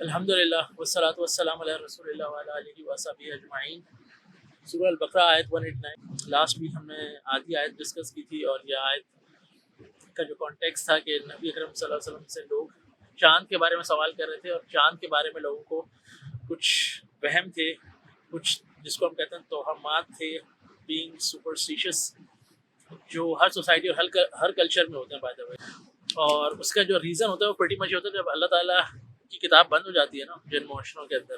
الحمدللہ والصلاۃ والسلام علی رسول اللہ وعلی آلہ وصحبہ اجمعین۔ سورہ البقرہ آیت 189 لاسٹ ویک ہم نے آدھی آیت ڈسکس کی تھی، اور یہ آیت کا جو کانٹیکس تھا کہ نبی اکرم صلی اللہ علیہ وسلم سے لوگ چاند کے بارے میں سوال کر رہے تھے، اور چاند کے بارے میں لوگوں کو کچھ وہم تھے، کچھ جس کو ہم کہتے ہیں توہمات تھے، بینگ سپرسٹیشس، جو ہر سوسائٹی اور ہر کلچر میں ہوتے ہیں بائی دا وے۔ اور اس کا جو ریزن ہوتا ہے وہ پریٹی مچ ہوتا ہے جب اللہ تعالیٰ کی کتاب بند ہو جاتی ہے نا، جن معاشروں کے اندر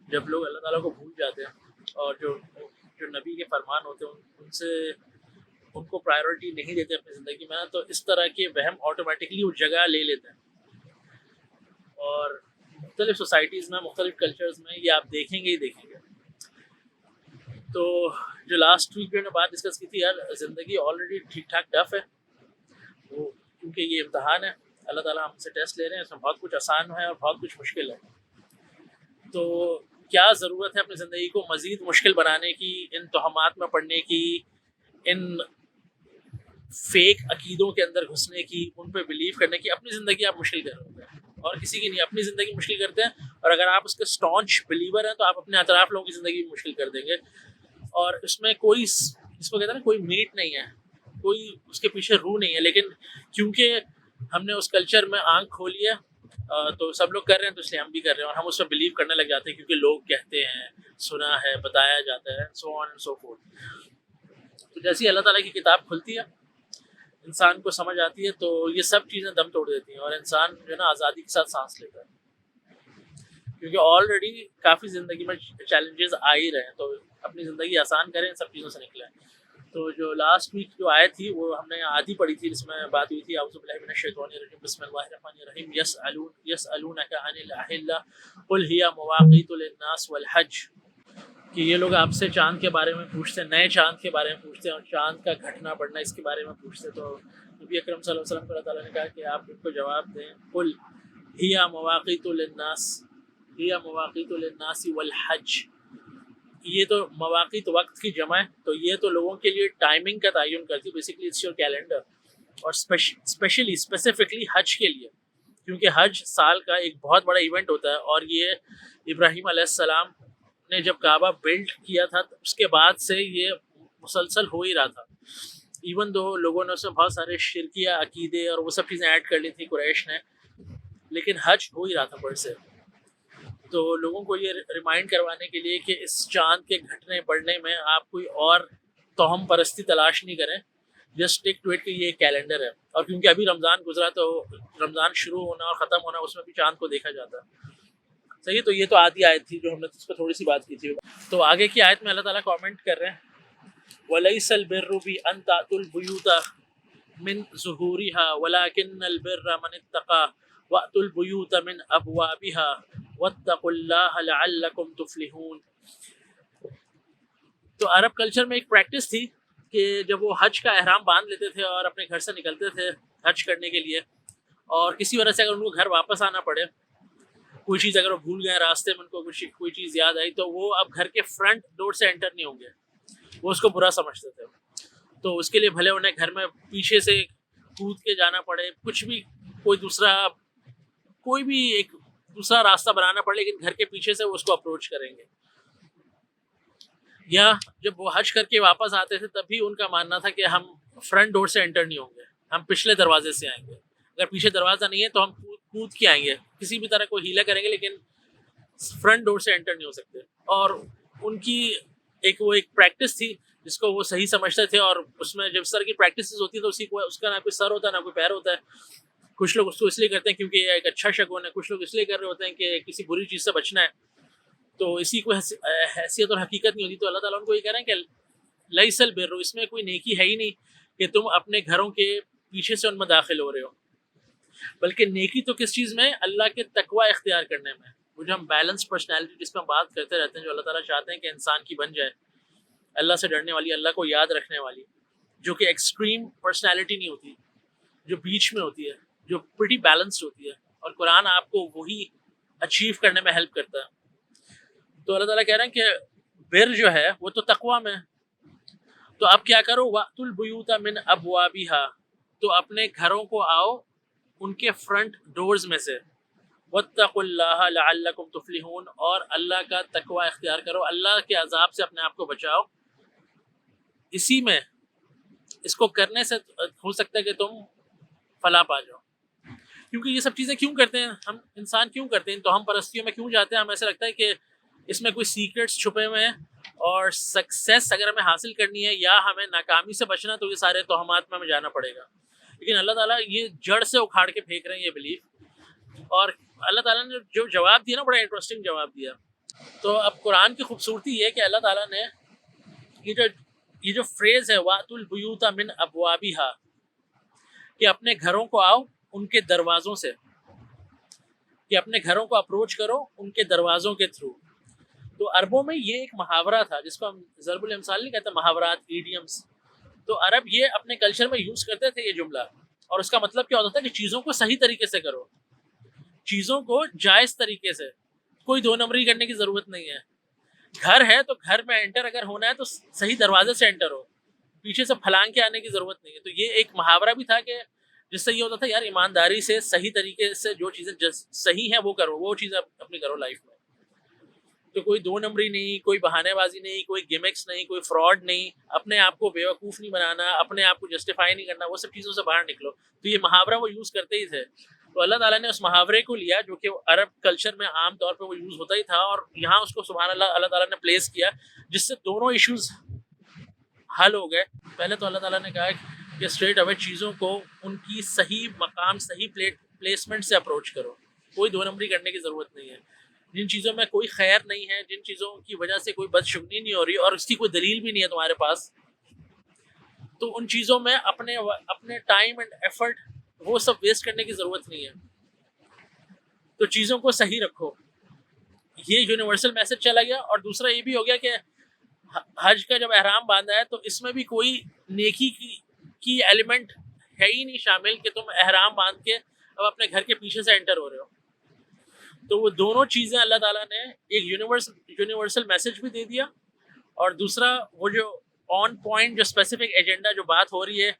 جب لوگ اللہ تعالیٰ کو بھول جاتے ہیں، اور جو نبی کے فرمان ہوتے ہیں ان کو پرائیورٹی نہیں دیتے اپنی زندگی میں، تو اس طرح کے وہم آٹومیٹکلی وہ جگہ لے لیتے ہیں۔ اور مختلف سوسائٹیز میں، مختلف کلچرز میں یہ آپ دیکھیں گے ہی دیکھیں گے۔ تو جو لاسٹ ویک میں نے بات ڈسکس کی تھی، یار زندگی آلریڈی ٹھیک ٹھاک ٹف ہے، وہ کیونکہ یہ امتحان ہے، اللہ تعالیٰ ہم سے ٹیسٹ لے رہے ہیں، اس میں بہت کچھ آسان ہے اور بہت کچھ مشکل ہے۔ تو کیا ضرورت ہے اپنی زندگی کو مزید مشکل بنانے کی، ان توہمات میں پڑنے کی، ان فیک عقیدوں کے اندر گھسنے کی، ان پہ بلیو کرنے کی؟ اپنی زندگی آپ مشکل کر رہے ہیں اور کسی کی نہیں، اپنی زندگی مشکل کرتے ہیں، اور اگر آپ اس کے اسٹانچ بلیور ہیں تو آپ اپنے اطراف لوگوں کی زندگی بھی مشکل کر دیں گے۔ اور اس میں کوئی، جس کو کہتے ہیں نا، کوئی میٹ نہیں ہے، کوئی اس کے پیچھے روح نہیں ہے، لیکن کیونکہ ہم نے اس کلچر میں آنکھ کھولی ہے، تو سب لوگ کر رہے ہیں تو اس لیے ہم بھی کر رہے ہیں، اور ہم اس پہ بلیو کرنے لگ جاتے ہیں کیونکہ لوگ کہتے ہیں، سنا ہے، بتایا جاتا ہے، سو آن اینڈ سو فورتھ۔ تو جیسے اللہ تعالیٰ کی کتاب کھلتی ہے، انسان کو سمجھ آتی ہے، تو یہ سب چیزیں دم توڑ دیتی ہیں، اور انسان جو ہے نا آزادی کے ساتھ سانس لیتا ہے، کیونکہ آلریڈی کافی زندگی میں چیلنجز آ ہی رہے ہیں، تو اپنی زندگی آسان کریں، ان سب چیزوں سے نکلیں۔ تو جو لاسٹ ویک جو آیت تھی وہ ہم نے آدھی پڑھی تھی، جس میں بات ہوئی تھی اعوذ باللہ من الشیطان الرجیم بسم اللہ الرحمن الرحیم یسألونک عن الاحلہ قل ہی مواقیت للناس والحج، کہ یہ لوگ آپ سے چاند کے بارے میں پوچھتے ہیں، نئے چاند کے بارے میں پوچھتے ہیں، اور چاند کا گھٹنا بڑھنا اس کے بارے میں پوچھتے ہیں۔ تو نبی اکرم صلی اللہ علیہ وسلم کو اللہ تعالیٰ نے کہا کہ آپ ان کو جواب دیں، قل ہی مواقیت للناس، ہی مواقیت للناس والحج، یہ تو مواقیت وقت کی جمع ہے، تو یہ تو لوگوں کے لیے ٹائمنگ کا تعین کرتی ہے، بیسکلی اٹس یور کیلنڈر، اور اسپیسیفکلی حج کے لیے، کیونکہ حج سال کا ایک بہت بڑا ایونٹ ہوتا ہے، اور یہ ابراہیم علیہ السلام نے جب کعبہ بلڈ کیا تھا اس کے بعد سے یہ مسلسل ہو ہی رہا تھا، ایون دو لوگوں نے اس میں بہت سارے شرکیہ عقیدے اور وہ سب چیزیں ایڈ کر لی تھی قریش نے، لیکن حج ہو ہی رہا تھا بڑھ سے۔ تو لوگوں کو یہ ریمائنڈ کروانے کے لیے کہ اس چاند کے گھٹنے بڑھنے میں آپ کوئی اور توہم پرستی تلاش نہیں کریں، جسٹ اسٹک ٹو اٹ کہ یہ ایک کیلنڈر ہے، اور کیونکہ ابھی رمضان گزرا تو رمضان شروع ہونا اور ختم ہونا اس میں بھی چاند کو دیکھا جاتا ہے۔ صحیح، تو یہ تو آدھی آیت تھی جو ہم نے اس پر تھوڑی سی بات کی تھی۔ تو آگے کی آیت میں اللہ تعالیٰ کامنٹ کر رہے ہیں، وَلَيْسَ الْبِرُّ بِأَن تَأْتُوا الْبُيُوتَ مِن ظُهُورِهَا وَلَكِنَّ الْبِرَّ مَنِ اتَّقَىٰ وَأْتُوا الْبُيُوتَ مِنْ أَبْوَابِهَا وَاتَّقُوا اللَّهَ لَعَلَّكُمْ تُفْلِحُونَ۔ تو عرب کلچر میں ایک پریکٹس تھی کہ جب وہ حج کا احرام باندھ لیتے تھے اور اپنے گھر سے نکلتے تھے حج کرنے کے لیے، اور کسی وجہ سے اگر ان کو گھر واپس آنا پڑے، کوئی چیز اگر وہ بھول گئے راستے میں، ان کو کوئی چیز یاد آئی، تو وہ اب گھر کے فرنٹ ڈور سے انٹر نہیں ہوں گے، وہ اس کو برا سمجھتے تھے۔ تو اس کے لیے بھلے انہیں گھر میں پیچھے سے کود کے جانا پڑے، کچھ بھی کوئی بھی ایک دوسرا راستہ بنانا پڑے، لیکن گھر کے پیچھے سے وہ اس کو اپروچ کریں گے۔ یا جب وہ حج کر کے واپس آتے تھے تب بھی ان کا ماننا تھا کہ ہم فرنٹ ڈور سے انٹر نہیں ہوں گے، ہم پچھلے دروازے سے آئیں گے، اگر پیچھے دروازہ نہیں ہے تو ہم کود کے آئیں گے، کسی بھی طرح کوئی ہیلا کریں گے، لیکن فرنٹ ڈور سے انٹر نہیں ہو سکتے۔ اور ان کی ایک پریکٹس تھی جس کو وہ صحیح سمجھتے تھے، اور اس میں جب اس طرح کی پریکٹسز ہوتی ہیں تو اس کا نہ کوئی سر ہوتا ہے نہ کوئی پیر ہوتا ہے۔ کچھ لوگ اس کو اس لیے کرتے ہیں کیونکہ یہ ایک اچھا شگون ہے، کچھ لوگ اس لیے کر رہے ہوتے ہیں کہ کسی بری چیز سے بچنا ہے، تو اسی کو حیثیت اور حقیقت نہیں ہوتی۔ تو اللہ تعالیٰ ان کو یہ کہہ رہے ہیں کہ لیس البر، اس میں کوئی نیکی ہے ہی نہیں کہ تم اپنے گھروں کے پیچھے سے ان میں داخل ہو رہے ہو، بلکہ نیکی تو کس چیز میں؟ اللہ کے تقوی اختیار کرنے میں۔ وہ جو ہم بیلنس پرسنالٹی جس میں ہم بات کرتے رہتے ہیں، جو اللہ تعالیٰ چاہتے ہیں کہ انسان کی بن جائے، اللہ سے ڈرنے والی، اللہ کو یاد رکھنے والی، جو کہ ایکسٹریم پرسنالٹی نہیں ہوتی، جو بیچ میں ہوتی ہے، جو پریٹی بیلنسڈ ہوتی ہے، اور قرآن آپ کو وہی اچیو کرنے میں ہیلپ کرتا ہے۔ تو اللہ تعالیٰ کہہ رہے ہیں کہ بر جو ہے وہ تو تقوی میں، تو اب کیا کرو، وَأْتُوا الْبُيُوتَ مِنْ أَبْوَابِهَا، تو اپنے گھروں کو آؤ ان کے فرنٹ ڈورز میں سے، واتقوا اللہ لعلکم تفلحون، اور اللہ کا تقوی اختیار کرو، اللہ کے عذاب سے اپنے آپ کو بچاؤ، اسی میں اس کو کرنے سے ہو سکتا ہے کہ تم فلاح پا جاؤ۔ کیونکہ یہ سب چیزیں کیوں کرتے ہیں ہم انسان، کیوں کرتے ہیں تو ہم پرستیوں میں کیوں جاتے ہیں؟ ہمیں ایسا لگتا ہے کہ اس میں کوئی سیکرٹس چھپے ہوئے ہیں، اور سکسیس اگر ہمیں حاصل کرنی ہے یا ہمیں ناکامی سے بچنا تو یہ سارے توہمات میں ہمیں جانا پڑے گا۔ لیکن اللہ تعالیٰ یہ جڑ سے اکھاڑ کے پھینک رہے ہیں یہ بلیف، اور اللہ تعالیٰ نے جو جواب دیا نا بڑا انٹرسٹنگ جواب دیا۔ تو اب قرآن کی خوبصورتی یہ ہے کہ اللہ تعالیٰ نے یہ جو فریز ہے وَأْتُوا الْبُيُوتَ مِنْ أَبْوَابِهَا، کہ اپنے گھروں کو آؤ ان کے دروازوں سے، کہ اپنے گھروں کو اپروچ کرو ان کے دروازوں کے تھرو۔ تو عربوں میں یہ ایک محاورہ تھا جس کو ہم ضرب الامثال نہیں کہتے، محاورات، ایڈیمز۔ تو عرب یہ اپنے کلچر میں یوز کرتے تھے یہ جملہ، اور اس کا مطلب کیا ہوتا تھا کہ چیزوں کو صحیح طریقے سے کرو، چیزوں کو جائز طریقے سے، کوئی دو نمبری کرنے کی ضرورت نہیں ہے۔ گھر ہے تو گھر میں انٹر اگر ہونا ہے تو صحیح دروازے سے انٹر ہو، پیچھے سے پھلانگ کے آنے کی ضرورت نہیں ہے۔ تو یہ ایک محاورہ بھی تھا کہ جس سے یہ ہوتا تھا یار ایمانداری سے صحیح طریقے سے جو چیزیں صحیح ہیں وہ کرو، وہ چیزیں اپنی کرو لائف میں۔ تو کوئی دو نمبری نہیں، کوئی بہانے بازی نہیں، کوئی گیمکس نہیں، کوئی فراڈ نہیں، اپنے آپ کو بیوقوف نہیں بنانا، اپنے آپ کو جسٹیفائی نہیں کرنا، وہ سب چیزوں سے باہر نکلو۔ تو یہ محاورہ وہ یوز کرتے ہی تھے۔ تو اللہ تعالیٰ نے اس محاورے کو لیا جو کہ عرب کلچر میں عام طور پہ وہ یوز ہوتا ہی تھا، اور یہاں اس کو سبحان اللہ اللہ تعالیٰ نے پلیس کیا، جس سے دونوں ایشوز حل ہو گئے۔ پہلے تو اللہ تعالیٰ نے کہا کہ اسٹریٹ اوے چیزوں کو ان کی صحیح مقام، صحیح پلیسمنٹ سے اپروچ کرو، کوئی دو نمبری کرنے کی ضرورت نہیں ہے۔ جن چیزوں میں کوئی خیر نہیں ہے، جن چیزوں کی وجہ سے کوئی بدشگنی نہیں ہو رہی اور اس کی کوئی دلیل بھی نہیں ہے تمہارے پاس، تو ان چیزوں میں اپنے ٹائم اینڈ ایفرٹ وہ سب ویسٹ کرنے کی ضرورت نہیں ہے۔ تو چیزوں کو صحیح رکھو، یہ یونیورسل میسج چلا گیا۔ اور دوسرا یہ بھی ہو گیا کہ حج کا جب احرام باندھا ہے تو اس میں بھی کوئی نیکی کی ایلیمنٹ ہے ہی نہیں شامل کہ تم احرام باندھ کے اب اپنے گھر کے پیچھے سے انٹر ہو رہے ہو۔ تو وہ دونوں چیزیں اللہ تعالیٰ نے ایک یونیورسل میسج بھی دے دیا، اور دوسرا وہ جو آن پوائنٹ جو اسپیسیفک ایجنڈا جو بات ہو رہی ہے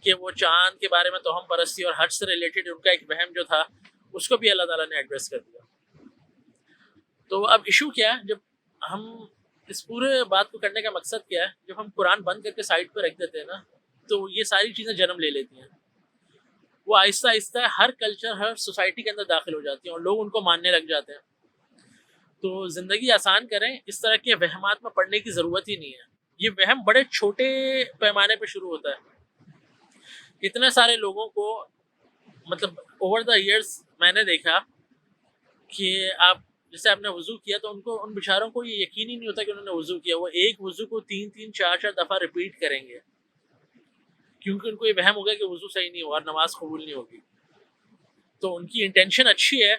کہ وہ چاند کے بارے میں توہم پرستی اور حج سے ریلیٹڈ ان کا ایک وہم جو تھا اس کو بھی اللہ تعالیٰ نے ایڈریس کر دیا۔ تو اب ایشو کیا ہے، جب ہم اس پورے بات کو کرنے کا مقصد کیا ہے، جب ہم قرآن بند کر کے سائڈ پہ رکھ دیتے ہیں نا تو یہ ساری چیزیں جنم لے لیتی ہیں، وہ آہستہ آہستہ ہر کلچر، ہر سوسائٹی کے اندر داخل ہو جاتی ہیں اور لوگ ان کو ماننے لگ جاتے ہیں۔ تو زندگی آسان کریں، اس طرح کے وہمات میں پڑنے کی ضرورت ہی نہیں ہے۔ یہ وہم بڑے چھوٹے پیمانے پہ شروع ہوتا ہے۔ اتنے سارے لوگوں کو مطلب اوور دا ایئرس میں نے دیکھا کہ جیسے آپ نے وضو کیا تو ان بیچاروں کو یہ یقین ہی نہیں ہوتا کہ انہوں نے وضو کیا، وہ ایک وضو کو 3 4 دفعہ ریپیٹ کریں گے، کیونکہ ان کو یہ وہم ہوگا کہ وضو صحیح نہیں ہوگا اور نماز قبول نہیں ہوگی۔ تو ان کی انٹینشن اچھی ہے،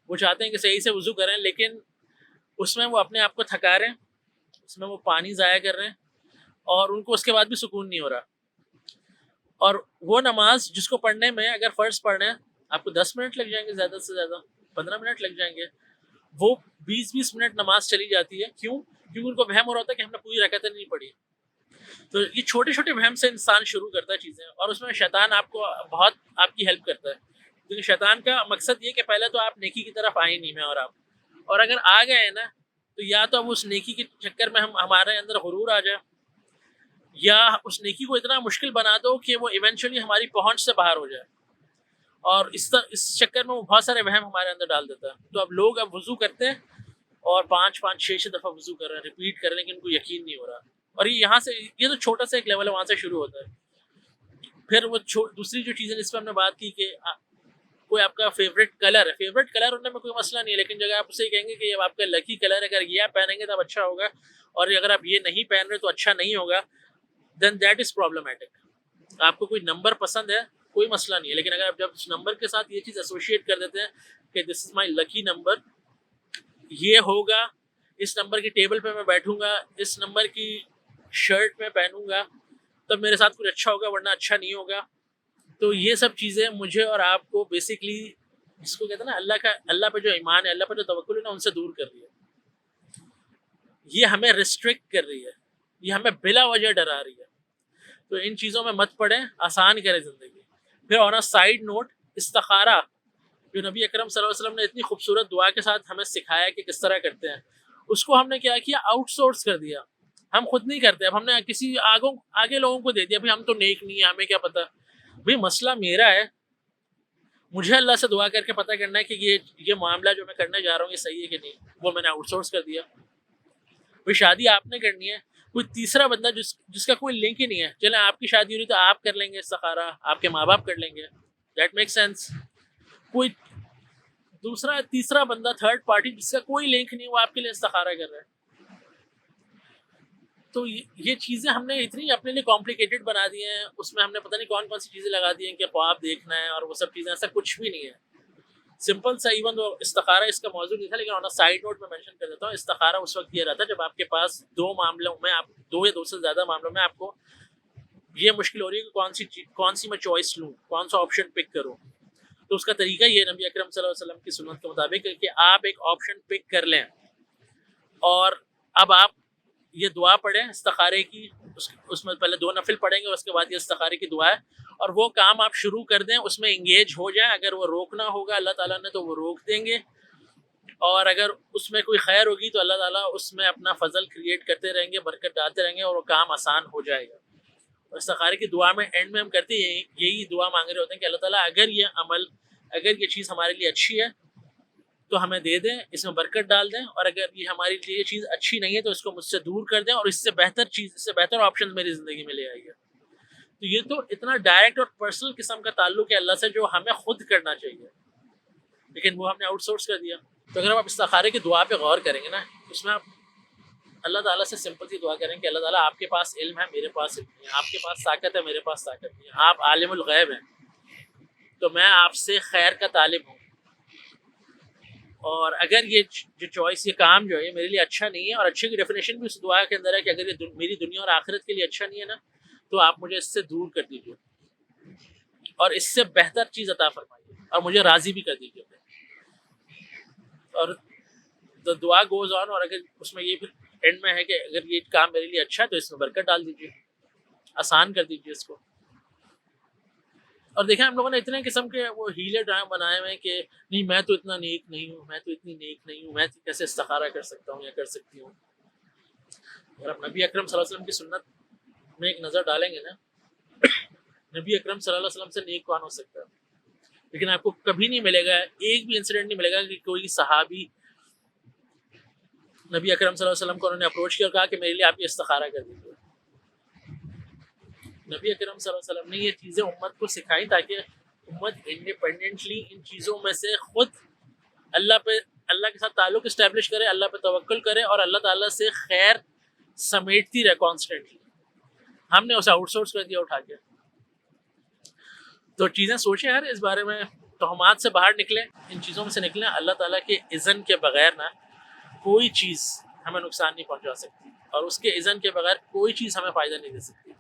وہ چاہتے ہیں کہ صحیح سے وضو کریں، لیکن اس میں وہ اپنے آپ کو تھکا رہے ہیں، اس میں وہ پانی ضائع کر رہے ہیں، اور ان کو اس کے بعد بھی سکون نہیں ہو رہا۔ اور وہ نماز جس کو پڑھنے میں اگر فرض پڑھنا ہے آپ کو 10 منٹ لگ جائیں گے، زیادہ سے زیادہ 15 منٹ لگ جائیں گے، وہ 20 منٹ نماز چلی جاتی ہے۔ کیوں؟ کیونکہ ان کو وہم ہو رہا ہوتا ہے کہ ہم نے پوری رکعتیں نہیں پڑھی۔ تو یہ چھوٹے چھوٹے وہم سے انسان شروع کرتا ہے چیزیں، اور اس میں شیطان آپ کو بہت آپ کی ہیلپ کرتا ہے، کیونکہ شیطان کا مقصد یہ کہ پہلے تو آپ نیکی کی طرف آئیں نہیں، میں اور آپ، اور اگر آ گئے ہیں نا تو یا تو اب اس نیکی کے چکر میں ہمارے اندر غرور آ جائے، یا اس نیکی کو اتنا مشکل بنا دو کہ وہ ایونچولی ہماری پہنچ سے باہر ہو جائے، اور اس چکر میں وہ بہت سارے وہم ہمارے اندر ڈال دیتا ہے۔ تو اب لوگ اب وضو کرتے ہیں اور 5 6 دفعہ وضو کر رہے ہیں، ریپیٹ کر رہے ہیں، کہ ان کو یقین نہیں ہو رہا۔ اور یہاں سے یہ تو چھوٹا سا ایک لیول ہے، وہاں سے شروع ہوتا ہے۔ پھر وہ دوسری جو چیزیں جس پہ ہم نے بات کی کہ کوئی آپ کا فیوریٹ کلر ہے، فیوریٹ کلر ہونے میں کوئی مسئلہ نہیں ہے، لیکن جگہ آپ اسے کہیں گے کہ یہ آپ کا لکی کلر ہے، اگر یہ آپ پہنیں گے تو اچھا ہوگا، اور اگر آپ یہ نہیں پہن رہے تو اچھا نہیں ہوگا، دین دیٹ از پرابلمٹک۔ آپ کو کوئی نمبر پسند ہے کوئی مسئلہ نہیں ہے، لیکن اگر آپ جب اس نمبر کے ساتھ یہ چیز ایسوشیٹ کر دیتے ہیں کہ دس از مائی لکی نمبر، یہ ہوگا، اس نمبر کی ٹیبل پہ میں بیٹھوں گا، اس نمبر کی شرٹ میں پہنوں گا تب میرے ساتھ کچھ اچھا ہوگا، ورنہ اچھا نہیں ہوگا۔ تو یہ سب چیزیں مجھے اور آپ کو بیسکلی جس کو کہتے ہیں نا اللہ پہ جو ایمان ہے، اللہ پہ جو توکل ہے نا، ان سے دور کر رہی ہے، یہ ہمیں ریسٹرکٹ کر رہی ہے، یہ ہمیں بلا وجہ ڈرا رہی ہے۔ تو ان چیزوں میں مت پڑیں، آسان کریں زندگی۔ پھر آن اے سائیڈ نوٹ، استخارہ جو نبی اکرم صلی اللہ علیہ وسلم نے اتنی خوبصورت دعا کے ساتھ ہمیں سکھایا کہ کس طرح کرتے ہیں، اس کو ہم نے کیا کیا، آؤٹ سورس کر دیا. ہم خود نہیں کرتے، اب ہم نے کسی آگے لوگوں کو دے دیا، بھائی ہم تو نیک نہیں ہیں، ہمیں کیا پتا. بھائی مسئلہ میرا ہے، مجھے اللہ سے دعا کر کے پتہ کرنا ہے کہ یہ معاملہ جو میں کرنے جا رہا ہوں یہ صحیح ہے کہ نہیں، وہ میں نے آؤٹ سورس کر دیا. بھائی شادی آپ نے کرنی ہے، کوئی تیسرا بندہ جس کا کوئی لنک ہی نہیں ہے، چلیں آپ کی شادی ہو رہی تو آپ کر لیں گے استخارہ، آپ کے ماں باپ کر لیں گے، دیٹ میک سینس. کوئی دوسرا تیسرا بندہ، تھرڈ پارٹی جس کا کوئی لنک نہیں، وہ آپ کے لیے استخارہ کر رہا ہے. تو یہ چیزیں ہم نے اتنی اپنے لیے کمپلیکیٹڈ بنا دی ہیں، اس میں ہم نے پتہ نہیں کون کون سی چیزیں لگا دی ہیں کہ خواب دیکھنا ہے اور وہ سب چیزیں. ایسا کچھ بھی نہیں ہے. سمپل سا، ایون وہ استخارہ اس کا موضوع نہیں تھا، لیکن آن سائڈ نوٹ میں مینشن کر دیتا ہوں، استخارہ اس وقت یہ رہتا جب آپ کے پاس دو معاملوں میں، آپ دو یا دو سے زیادہ معاملوں میں آپ کو یہ مشکل ہو رہی ہے کہ کون سی میں چوائس لوں، کون سا آپشن پک کروں. تو اس کا طریقہ یہ نبی اکرم صلی اللہ علیہ وسلم کی سنت کے مطابق ہے کہ آپ ایک آپشن پک کر لیں اور اب آپ یہ دعا پڑھیں استخارے کی، اس میں پہلے 2 نفل پڑھیں گے، اس کے بعد یہ استخارے کی دعا ہے، اور وہ کام آپ شروع کر دیں، اس میں انگیج ہو جائیں. اگر وہ روکنا ہوگا اللہ تعالیٰ نے تو وہ روک دیں گے، اور اگر اس میں کوئی خیر ہوگی تو اللہ تعالیٰ اس میں اپنا فضل کریٹ کرتے رہیں گے، برکت ڈالتے رہیں گے، اور وہ کام آسان ہو جائے گا. استخارے کی دعا میں اینڈ میں ہم کرتے ہیں یہی دعا مانگ رہے ہوتے ہیں کہ اللہ تعالیٰ اگر یہ چیز ہمارے لیے اچھی ہے تو ہمیں دے دیں، اس میں برکت ڈال دیں، اور اگر یہ ہماری لیے یہ چیز اچھی نہیں ہے تو اس کو مجھ سے دور کر دیں، اور اس سے بہتر آپشن میری زندگی میں لے آئیے. تو یہ تو اتنا ڈائریکٹ اور پرسنل قسم کا تعلق ہے اللہ سے جو ہمیں خود کرنا چاہیے، لیکن وہ ہم نے آؤٹ سورس کر دیا. تو اگر آپ استخارے کی دعا پہ غور کریں گے نا، اس میں آپ اللہ تعالیٰ سے سمپل سی دعا کریں کہ اللہ تعالیٰ آپ کے پاس علم ہے، میرے پاس علم نہیں ہے، آپ کے پاس طاقت ہے، میرے پاس طاقت نہیں ہے، آپ عالم الغیب ہیں، تو میں آپ سے خیر کا طالب ہوں، اور اگر یہ جو چوائس، یہ کام جو ہے یہ میرے لیے اچھا نہیں ہے، اور اچھے کی ڈیفینیشن بھی اس دعا کے اندر ہے کہ اگر یہ میری دنیا اور آخرت کے لیے اچھا نہیں ہے نا، تو آپ مجھے اس سے دور کر دیجیے اور اس سے بہتر چیز عطا فرمائیے اور مجھے راضی بھی کر دیجیے. اور دعا گوز آن، اور اگر اس میں یہ پھر اینڈ میں ہے کہ اگر یہ کام میرے لیے اچھا ہے تو اس میں برکت ڈال دیجیے، آسان کر دیجیے اس کو. اور دیکھیں ہم لوگوں نے اتنے قسم کے وہ ہیلے ڈرام بنائے ہوئے ہیں کہ نہیں میں تو اتنا نیک نہیں ہوں، میں تو اتنی نیک نہیں ہوں، میں کیسے استخارہ کر سکتا ہوں یا کر سکتی ہوں. اگر آپ نبی اکرم صلی اللہ علیہ وسلم کی سنت میں ایک نظر ڈالیں گے نا، نبی اکرم صلی اللہ علیہ وسلم سے نیک کون ہو سکتا ہے؟ لیکن آپ کو کبھی نہیں ملے گا، ایک بھی انسیڈنٹ نہیں ملے گا کہ کوئی صحابی نبی اکرم صلی اللہ علیہ وسلم کو انہوں نے اپروچ کیا اور کہا کہ میرے لیے آپ یہ استخارہ کر دیجیے. نبی اکرم صلی اللہ علیہ وسلم نے یہ چیزیں امت کو سکھائی تاکہ امت انڈیپینڈنٹلی ان چیزوں میں سے خود اللہ کے ساتھ تعلق اسٹیبلش کرے، اللہ پہ توکل کرے، اور اللہ تعالیٰ سے خیر سمیٹتی رہے کانسٹنٹلی. ہم نے اسے آؤٹ سورس کر دیا اٹھا کے. تو چیزیں سوچیں یار اس بارے میں، توہمات سے باہر نکلیں، ان چیزوں میں سے نکلیں. اللہ تعالیٰ کے اذن کے بغیر نا کوئی چیز ہمیں نقصان نہیں پہنچا سکتی، اور اس کے اذن کے بغیر کوئی چیز ہمیں فائدہ نہیں دے سکتی.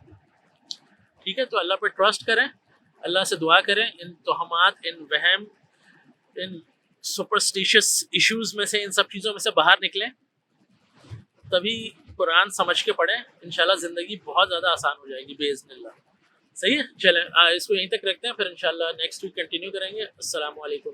ٹھیک ہے، تو اللہ پہ ٹرسٹ کریں، اللہ سے دعا کریں، ان توہمات، ان وہم، ان سپرسٹیشس ایشوز میں سے، ان سب چیزوں میں سے باہر نکلیں، تبھی قرآن سمجھ کے پڑھیں. انشاءاللہ زندگی بہت زیادہ آسان ہو جائے گی باذن اللہ. صحیح ہے، چلیں اس کو یہیں تک رکھتے ہیں، پھر انشاءاللہ نیکسٹ ویک کنٹینیو کریں گے. السلام علیکم.